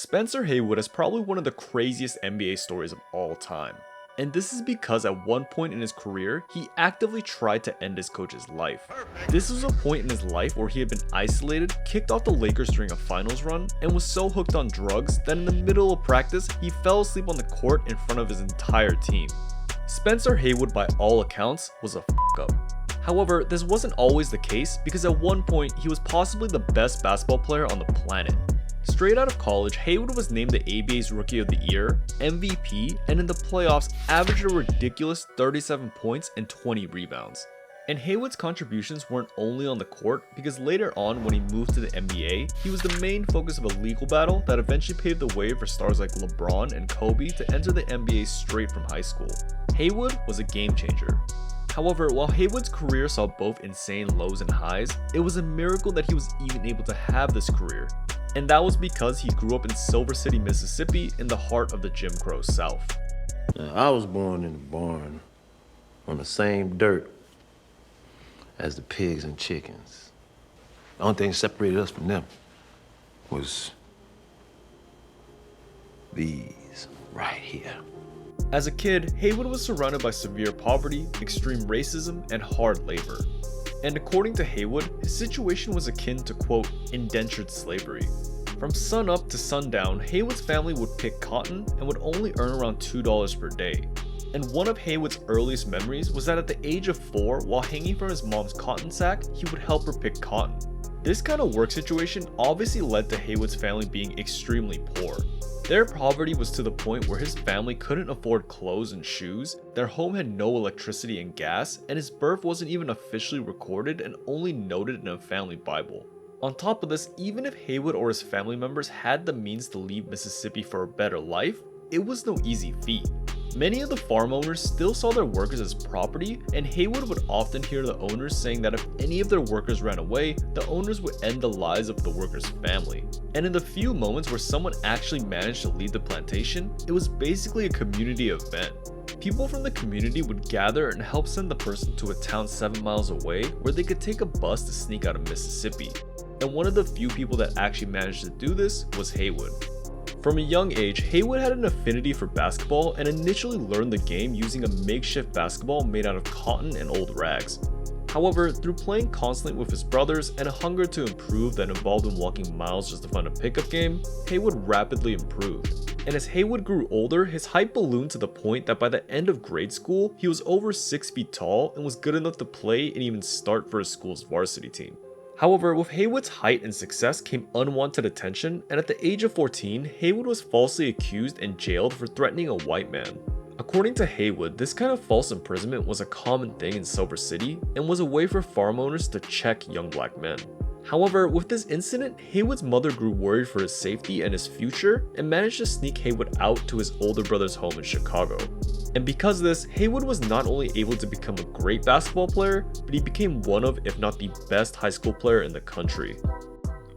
Spencer Haywood is probably one of the craziest NBA stories of all time. And this is because at one point in his career, he actively tried to end his coach's life. This was a point in his life where he had been isolated, kicked off the Lakers during a finals run, and was so hooked on drugs that in the middle of practice, he fell asleep on the court in front of his entire team. Spencer Haywood, by all accounts, was a f*** up. However, this wasn't always the case because at one point, he was possibly the best basketball player on the planet. Straight out of college, Haywood was named the ABA's Rookie of the Year, MVP, and in the playoffs averaged a ridiculous 37 points and 20 rebounds. And Haywood's contributions weren't only on the court, because later on when he moved to the NBA, he was the main focus of a legal battle that eventually paved the way for stars like LeBron and Kobe to enter the NBA straight from high school. Haywood was a game changer. However, while Haywood's career saw both insane lows and highs, it was a miracle that he was even able to have this career. And that was because he grew up in Silver City, Mississippi, in the heart of the Jim Crow South. Now, I was born in the barn on the same dirt as the pigs and chickens. The only thing that separated us from them was these right here. As a kid, Haywood was surrounded by severe poverty, extreme racism, and hard labor. And according to Haywood, his situation was akin to, quote, indentured slavery. From sun up to sundown, Haywood's family would pick cotton and would only earn around $2 per day. And one of Haywood's earliest memories was that at the age of 4, while hanging from his mom's cotton sack, he would help her pick cotton. This kind of work situation obviously led to Haywood's family being extremely poor. Their poverty was to the point where his family couldn't afford clothes and shoes, their home had no electricity and gas, and his birth wasn't even officially recorded and only noted in a family Bible. On top of this, even if Haywood or his family members had the means to leave Mississippi for a better life, it was no easy feat. Many of the farm owners still saw their workers as property, and Haywood would often hear the owners saying that if any of their workers ran away, the owners would end the lives of the workers' family. And in the few moments where someone actually managed to leave the plantation, it was basically a community event. People from the community would gather and help send the person to a town 7 miles away where they could take a bus to sneak out of Mississippi. And one of the few people that actually managed to do this was Haywood. From a young age, Haywood had an affinity for basketball and initially learned the game using a makeshift basketball made out of cotton and old rags. However, through playing constantly with his brothers and a hunger to improve that involved him walking miles just to find a pickup game, Haywood rapidly improved. And as Haywood grew older, his height ballooned to the point that by the end of grade school, he was over 6 feet tall and was good enough to play and even start for his school's varsity team. However, with Haywood's height and success came unwanted attention, and at the age of 14, Haywood was falsely accused and jailed for threatening a white man. According to Haywood, this kind of false imprisonment was a common thing in Silver City and was a way for farm owners to check young black men. However, with this incident, Haywood's mother grew worried for his safety and his future and managed to sneak Haywood out to his older brother's home in Chicago. And because of this, Haywood was not only able to become a great basketball player, but he became one of, if not the best high school player in the country.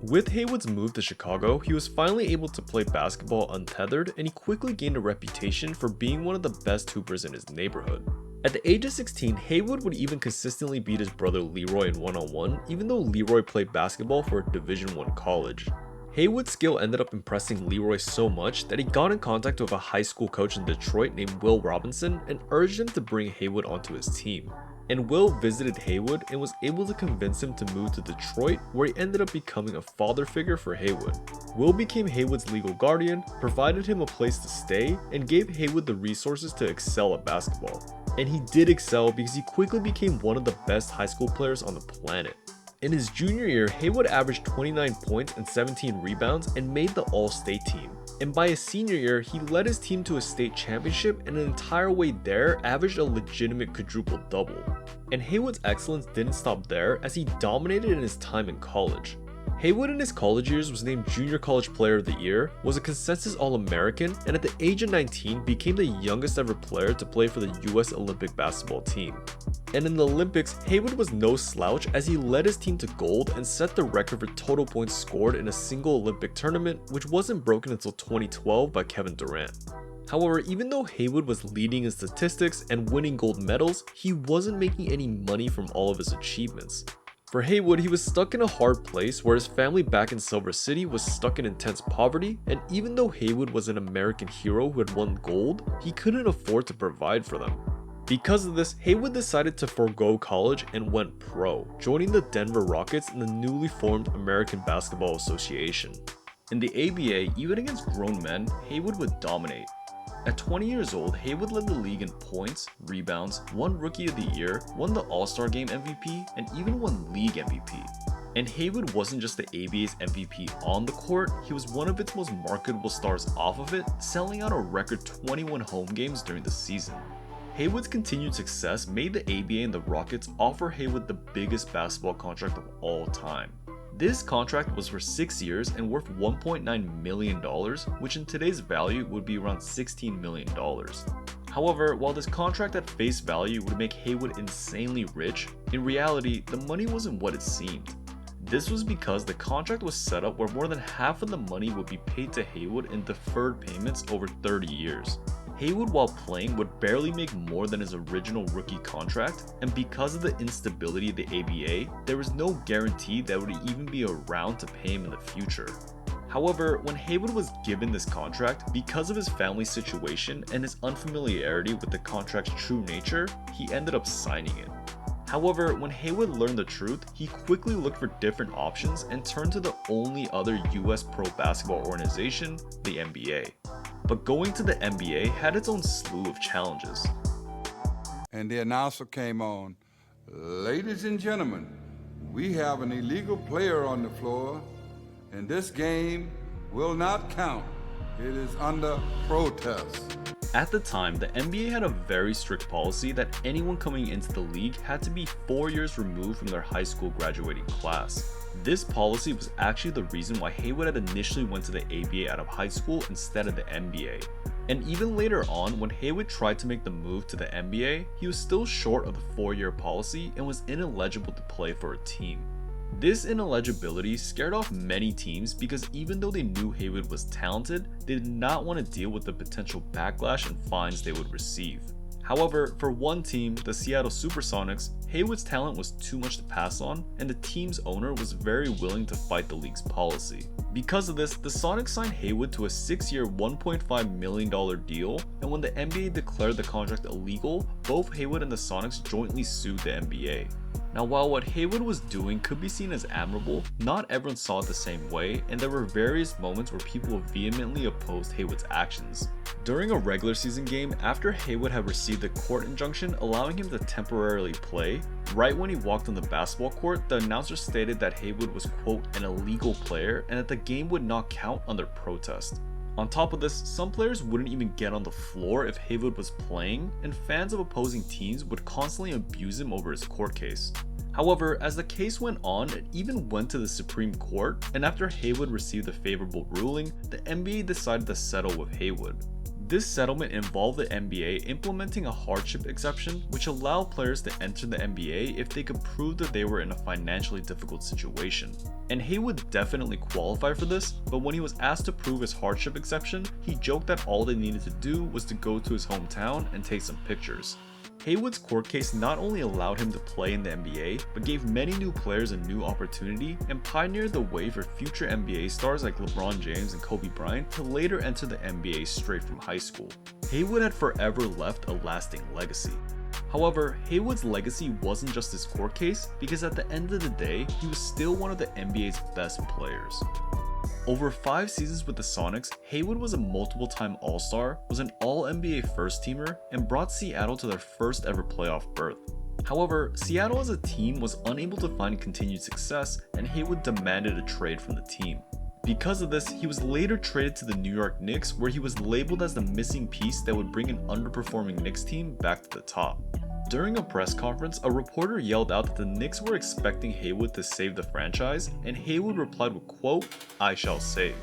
With Haywood's move to Chicago, he was finally able to play basketball untethered, and he quickly gained a reputation for being one of the best hoopers in his neighborhood. At the age of 16, Haywood would even consistently beat his brother Leroy in one-on-one, even though Leroy played basketball for a Division I college. Haywood's skill ended up impressing Leroy so much that he got in contact with a high school coach in Detroit named Will Robinson and urged him to bring Haywood onto his team. And Will visited Haywood and was able to convince him to move to Detroit, where he ended up becoming a father figure for Haywood. Will became Haywood's legal guardian, provided him a place to stay, and gave Haywood the resources to excel at basketball. And he did excel because he quickly became one of the best high school players on the planet. In his junior year, Haywood averaged 29 points and 17 rebounds and made the All-State team. And by his senior year, he led his team to a state championship and an entire way there averaged a legitimate quadruple double. And Haywood's excellence didn't stop there, as he dominated in his time in college. Haywood in his college years was named Junior College Player of the Year, was a consensus All-American, and at the age of 19 became the youngest ever player to play for the US Olympic basketball team. And in the Olympics, Haywood was no slouch as he led his team to gold and set the record for total points scored in a single Olympic tournament, which wasn't broken until 2012 by Kevin Durant. However, even though Haywood was leading in statistics and winning gold medals, he wasn't making any money from all of his achievements. For Haywood, he was stuck in a hard place where his family back in Silver City was stuck in intense poverty, and even though Haywood was an American hero who had won gold, he couldn't afford to provide for them. Because of this, Haywood decided to forego college and went pro, joining the Denver Rockets in the newly formed American Basketball Association. In the ABA, even against grown men, Haywood would dominate. At 20 years old, Haywood led the league in points, rebounds, won Rookie of the Year, won the All-Star Game MVP, and even won League MVP. And Haywood wasn't just the ABA's MVP on the court, he was one of its most marketable stars off of it, selling out a record 21 home games during the season. Haywood's continued success made the ABA and the Rockets offer Haywood the biggest basketball contract of all time. This contract was for 6 years and worth $1.9 million, which in today's value would be around $16 million. However, while this contract at face value would make Haywood insanely rich, in reality, the money wasn't what it seemed. This was because the contract was set up where more than half of the money would be paid to Haywood in deferred payments over 30 years. Haywood, while playing, would barely make more than his original rookie contract, and because of the instability of the ABA, there was no guarantee that would even be around to pay him in the future. However, when Haywood was given this contract, because of his family situation and his unfamiliarity with the contract's true nature, he ended up signing it. However, when Haywood learned the truth, he quickly looked for different options and turned to the only other US pro basketball organization, the NBA. But going to the NBA had its own slew of challenges. And the announcer came on, "Ladies and gentlemen, we have an illegal player on the floor, and this game will not count. It is under protest." At the time, the NBA had a very strict policy that anyone coming into the league had to be 4 years removed from their high school graduating class. This policy was actually the reason why Haywood had initially went to the ABA out of high school instead of the NBA. And even later on, when Haywood tried to make the move to the NBA, he was still short of the 4-year policy and was ineligible to play for a team. This ineligibility scared off many teams because even though they knew Haywood was talented, they did not want to deal with the potential backlash and fines they would receive. However, for one team, the Seattle Supersonics, Haywood's talent was too much to pass on, and the team's owner was very willing to fight the league's policy. Because of this, the Sonics signed Haywood to a 6-year, $1.5 million deal, and when the NBA declared the contract illegal, both Haywood and the Sonics jointly sued the NBA. Now, while what Haywood was doing could be seen as admirable, not everyone saw it the same way, and there were various moments where people vehemently opposed Haywood's actions. During a regular season game, after Haywood had received a court injunction allowing him to temporarily play, right when he walked on the basketball court, the announcer stated that Haywood was, quote, an illegal player and that the game would not count under protest. On top of this, some players wouldn't even get on the floor if Haywood was playing, and fans of opposing teams would constantly abuse him over his court case. However, as the case went on, it even went to the Supreme Court, and after Haywood received a favorable ruling, the NBA decided to settle with Haywood. This settlement involved the NBA implementing a hardship exception which allowed players to enter the NBA if they could prove that they were in a financially difficult situation. And Haywood definitely qualified for this, but when he was asked to prove his hardship exception, he joked that all they needed to do was to go to his hometown and take some pictures. Haywood's court case not only allowed him to play in the NBA, but gave many new players a new opportunity and pioneered the way for future NBA stars like LeBron James and Kobe Bryant to later enter the NBA straight from high school. Haywood had forever left a lasting legacy. However, Haywood's legacy wasn't just his court case, because at the end of the day, he was still one of the NBA's best players. Over 5 seasons with the Sonics, Haywood was a multiple-time All-Star, was an All-NBA first-teamer, and brought Seattle to their first ever playoff berth. However, Seattle as a team was unable to find continued success, and Haywood demanded a trade from the team. Because of this, he was later traded to the New York Knicks, where he was labeled as the missing piece that would bring an underperforming Knicks team back to the top. During a press conference, a reporter yelled out that the Knicks were expecting Haywood to save the franchise, and Haywood replied with, quote, "I shall save."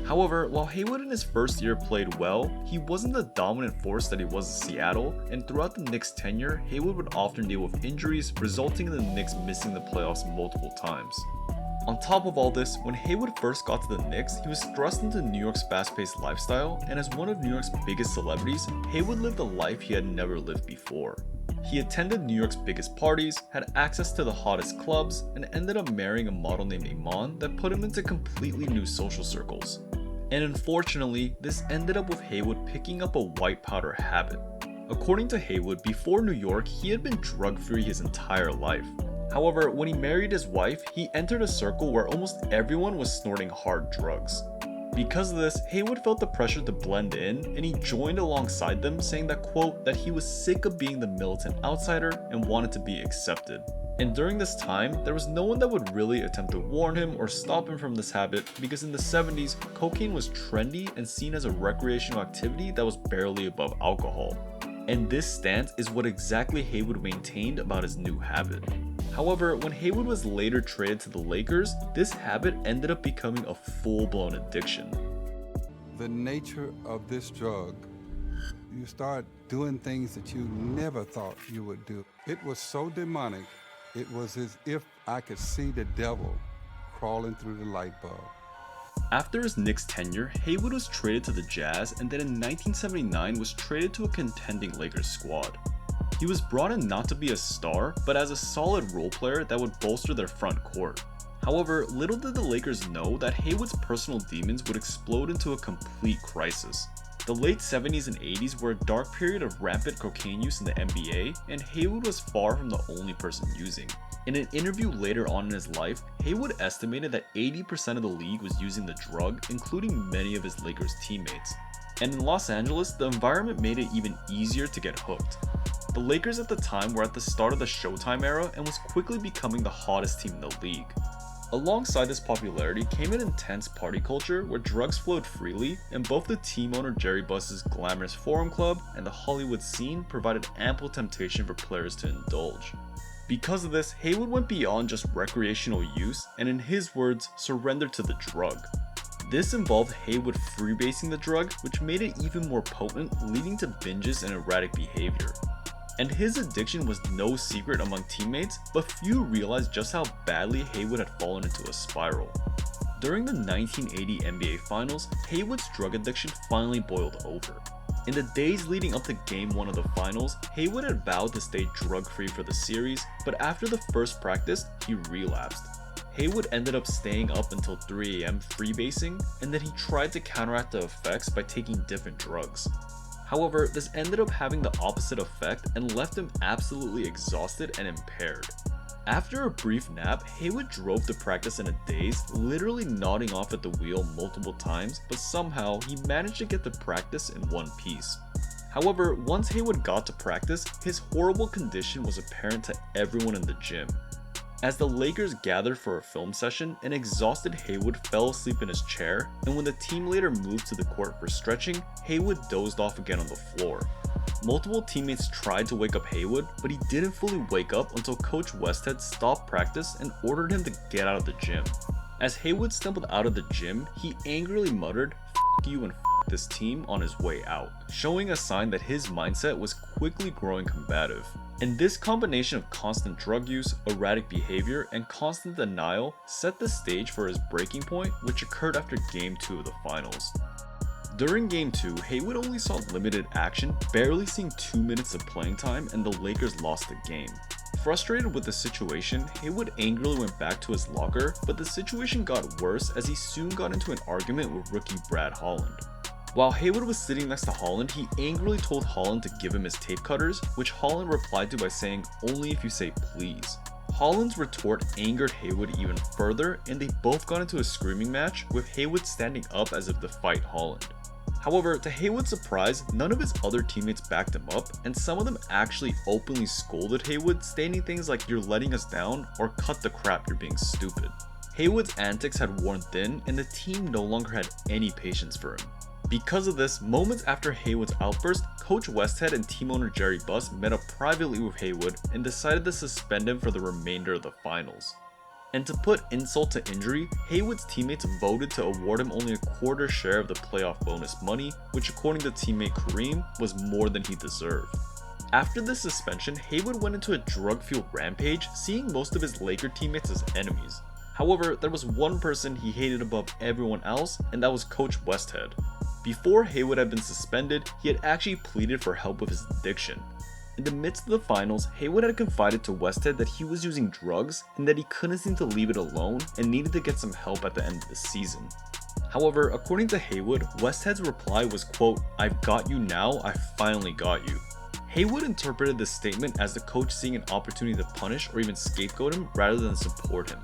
However, while Haywood in his first year played well, he wasn't the dominant force that he was in Seattle, and throughout the Knicks' tenure, Haywood would often deal with injuries, resulting in the Knicks missing the playoffs multiple times. On top of all this, when Haywood first got to the Knicks, he was thrust into New York's fast-paced lifestyle, and as one of New York's biggest celebrities, Haywood lived a life he had never lived before. He attended New York's biggest parties, had access to the hottest clubs, and ended up marrying a model named Iman that put him into completely new social circles. And unfortunately, this ended up with Haywood picking up a white powder habit. According to Haywood, before New York, he had been drug-free his entire life. However, when he married his wife, he entered a circle where almost everyone was snorting hard drugs. Because of this, Haywood felt the pressure to blend in, and he joined alongside them, saying that, quote, that he was sick of being the militant outsider and wanted to be accepted. And during this time, there was no one that would really attempt to warn him or stop him from this habit, because in the 70s, cocaine was trendy and seen as a recreational activity that was barely above alcohol. And this stance is what exactly Haywood maintained about his new habit. However, when Haywood was later traded to the Lakers, this habit ended up becoming a full-blown addiction. The nature of this drug, you start doing things that you never thought you would do. It was so demonic, it was as if I could see the devil crawling through the light bulb. After his Knicks tenure, Haywood was traded to the Jazz, and then in 1979 was traded to a contending Lakers squad. He was brought in not to be a star, but as a solid role player that would bolster their front court. However, little did the Lakers know that Haywood's personal demons would explode into a complete crisis. The late 70s and 80s were a dark period of rampant cocaine use in the NBA, and Haywood was far from the only person using. In an interview later on in his life, Haywood estimated that 80% of the league was using the drug, including many of his Lakers teammates. And in Los Angeles, the environment made it even easier to get hooked. The Lakers at the time were at the start of the Showtime era and was quickly becoming the hottest team in the league. Alongside this popularity came an intense party culture where drugs flowed freely, and both the team owner Jerry Buss's glamorous Forum Club and the Hollywood scene provided ample temptation for players to indulge. Because of this, Haywood went beyond just recreational use and, in his words, surrendered to the drug. This involved Haywood freebasing the drug, which made it even more potent, leading to binges and erratic behavior. And his addiction was no secret among teammates, but few realized just how badly Haywood had fallen into a spiral. During the 1980 NBA Finals, Haywood's drug addiction finally boiled over. In the days leading up to Game 1 of the Finals, Haywood had vowed to stay drug-free for the series, but after the first practice, he relapsed. Haywood ended up staying up until 3 AM freebasing, and then he tried to counteract the effects by taking different drugs. However, this ended up having the opposite effect and left him absolutely exhausted and impaired. After a brief nap, Haywood drove to practice in a daze, literally nodding off at the wheel multiple times, but somehow he managed to get to practice in one piece. However, once Haywood got to practice, his horrible condition was apparent to everyone in the gym. As the Lakers gathered for a film session, an exhausted Haywood fell asleep in his chair, and when the team later moved to the court for stretching, Haywood dozed off again on the floor. Multiple teammates tried to wake up Haywood, but he didn't fully wake up until Coach Westhead stopped practice and ordered him to get out of the gym. As Haywood stumbled out of the gym, he angrily muttered, "F you and f this team" on his way out, showing a sign that his mindset was quickly growing combative. And this combination of constant drug use, erratic behavior, and constant denial set the stage for his breaking point, which occurred after Game 2 of the Finals. During Game 2, Haywood only saw limited action, barely seeing 2 minutes of playing time, and the Lakers lost the game. Frustrated with the situation, Haywood angrily went back to his locker, but the situation got worse as he soon got into an argument with rookie Brad Holland. While Haywood was sitting next to Holland, he angrily told Holland to give him his tape cutters, which Holland replied to by saying, "Only if you say please." Holland's retort angered Haywood even further, and they both got into a screaming match, with Haywood standing up as if to fight Holland. However, to Haywood's surprise, none of his other teammates backed him up, and some of them actually openly scolded Haywood, stating things like "you're letting us down" or "cut the crap, you're being stupid." Haywood's antics had worn thin, and the team no longer had any patience for him. Because of this, moments after Haywood's outburst, Coach Westhead and team owner Jerry Buss met up privately with Haywood and decided to suspend him for the remainder of the finals. And to put insult to injury, Haywood's teammates voted to award him only a quarter share of the playoff bonus money, which according to teammate Kareem, was more than he deserved. After the suspension, Haywood went into a drug-fueled rampage, seeing most of his Laker teammates as enemies. However, there was one person he hated above everyone else, and that was Coach Westhead. Before Haywood had been suspended, he had actually pleaded for help with his addiction. In the midst of the finals, Haywood had confided to Westhead that he was using drugs and that he couldn't seem to leave it alone and needed to get some help at the end of the season. However, according to Haywood, Westhead's reply was, quote, "I've got you now, I finally got you." Haywood interpreted this statement as the coach seeing an opportunity to punish or even scapegoat him rather than support him.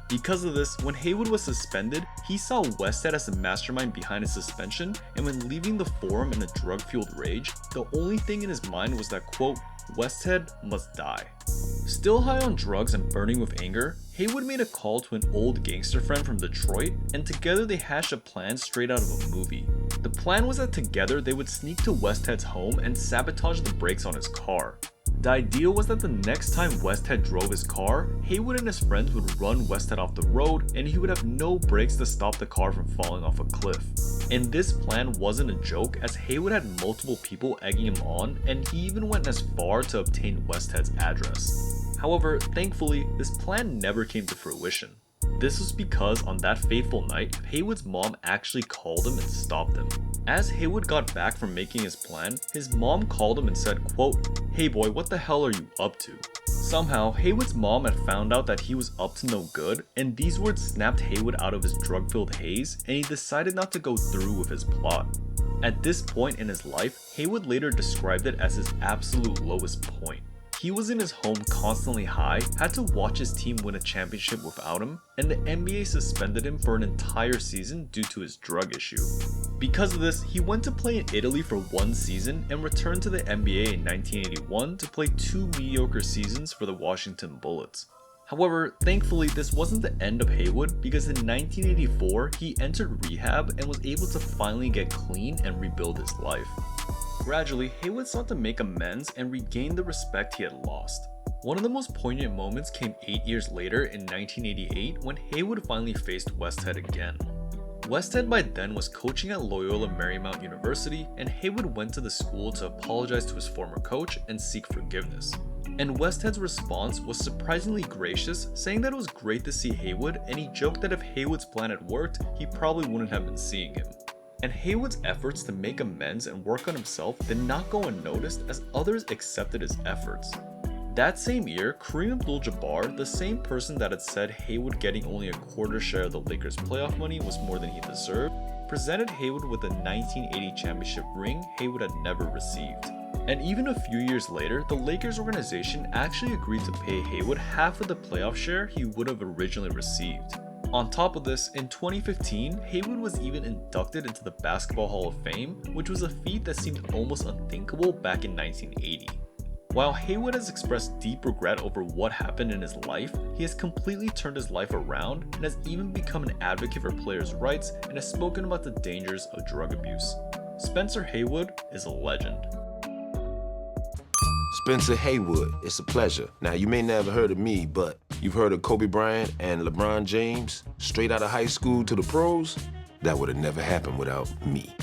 Because of this, when Haywood was suspended, he saw Westhead as the mastermind behind his suspension, and when leaving the forum in a drug-fueled rage, the only thing in his mind was that, quote, "Westhead must die." Still high on drugs and burning with anger, Haywood made a call to an old gangster friend from Detroit, and together they hashed a plan straight out of a movie. The plan was that together they would sneak to Westhead's home and sabotage the brakes on his car. The idea was that the next time Westhead drove his car, Haywood and his friends would run Westhead off the road and he would have no brakes to stop the car from falling off a cliff. And this plan wasn't a joke, as Haywood had multiple people egging him on, and he even went as far to obtain Westhead's address. However, thankfully, this plan never came to fruition. This was because on that fateful night, Haywood's mom actually called him and stopped him. As Haywood got back from making his plan, his mom called him and said, quote, "Hey boy, what the hell are you up to?" Somehow, Haywood's mom had found out that he was up to no good, and these words snapped Haywood out of his drug-filled haze, and he decided not to go through with his plot. At this point in his life, Haywood later described it as his absolute lowest point. He was in his home constantly high, had to watch his team win a championship without him, and the NBA suspended him for an entire season due to his drug issue. Because of this, he went to play in Italy for one season and returned to the NBA in 1981 to play 2 mediocre seasons for the Washington Bullets. However, thankfully this wasn't the end of Haywood, because in 1984 he entered rehab and was able to finally get clean and rebuild his life. Gradually, Haywood sought to make amends and regain the respect he had lost. One of the most poignant moments came 8 years later in 1988 when Haywood finally faced Westhead again. Westhead by then was coaching at Loyola Marymount University, and Haywood went to the school to apologize to his former coach and seek forgiveness. And Westhead's response was surprisingly gracious, saying that it was great to see Haywood, and he joked that if Haywood's plan had worked, he probably wouldn't have been seeing him. And Haywood's efforts to make amends and work on himself did not go unnoticed, as others accepted his efforts. That same year, Kareem Abdul-Jabbar, the same person that had said Haywood getting only a quarter share of the Lakers' playoff money was more than he deserved, presented Haywood with a 1980 championship ring Haywood had never received. And even a few years later, the Lakers organization actually agreed to pay Haywood half of the playoff share he would have originally received. On top of this, in 2015, Haywood was even inducted into the Basketball Hall of Fame, which was a feat that seemed almost unthinkable back in 1980. While Haywood has expressed deep regret over what happened in his life, he has completely turned his life around and has even become an advocate for players' rights and has spoken about the dangers of drug abuse. Spencer Haywood is a legend. Spencer Haywood, it's a pleasure. Now, you may never heard of me, but you've heard of Kobe Bryant and LeBron James? Straight out of high school to the pros? That would have never happened without me.